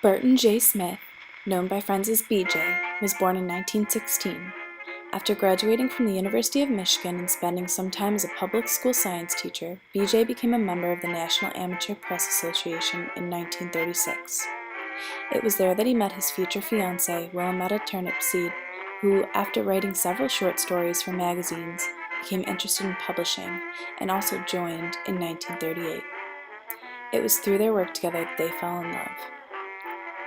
Burton J. Smith, known by friends as BJ, was born in 1916. After graduating from the University of Michigan and spending some time as a public school science teacher, BJ became a member of the National Amateur Press Association in 1936. It was there that he met his future fiancée, Willameta Turnepseed, who, after writing several short stories for magazines, became interested in publishing and also joined in 1938. It was through their work together that they fell in love.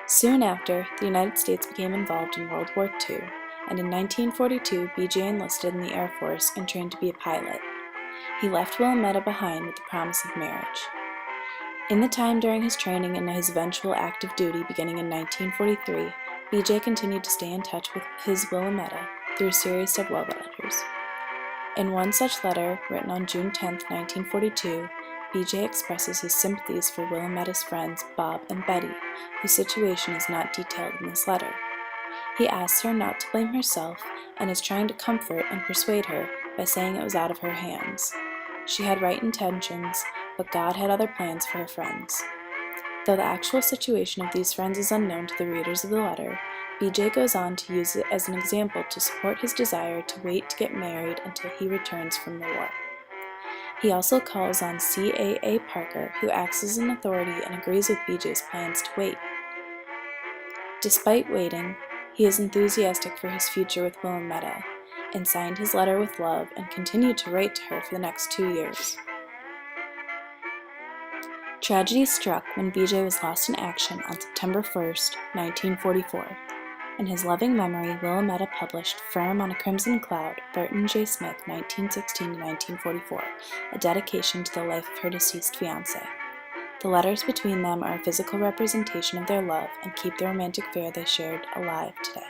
Soon after, the United States became involved in World War II, and in 1942 BJ enlisted in the Air Force and trained to be a pilot. He left Willameta behind with the promise of marriage. In the time during his training and his eventual active duty beginning in 1943, BJ continued to stay in touch with his Willameta through a series of love letters. In one such letter, written on June 10, 1942, BJ expresses his sympathies for Willameta's friends Bob and Betty, whose situation is not detailed in this letter. He asks her not to blame herself and is trying to comfort and persuade her by saying it was out of her hands. She had right intentions, but God had other plans for her friends. Though the actual situation of these friends is unknown to the readers of the letter, BJ goes on to use it as an example to support his desire to wait to get married until he returns from the war. He also calls on CAA Parker, who acts as an authority and agrees with BJ's plans to wait. Despite waiting, he is enthusiastic for his future with Willameta, and signed his letter with love and continued to write to her for the next 2 years. Tragedy struck when BJ was lost in action on September 1, 1944. In his loving memory, Willameta published Firm on a Crimson Cloud, Burton J. Smith, 1916-1944, a dedication to the life of her deceased fiancé. The letters between them are a physical representation of their love and keep the romantic affair they shared alive today.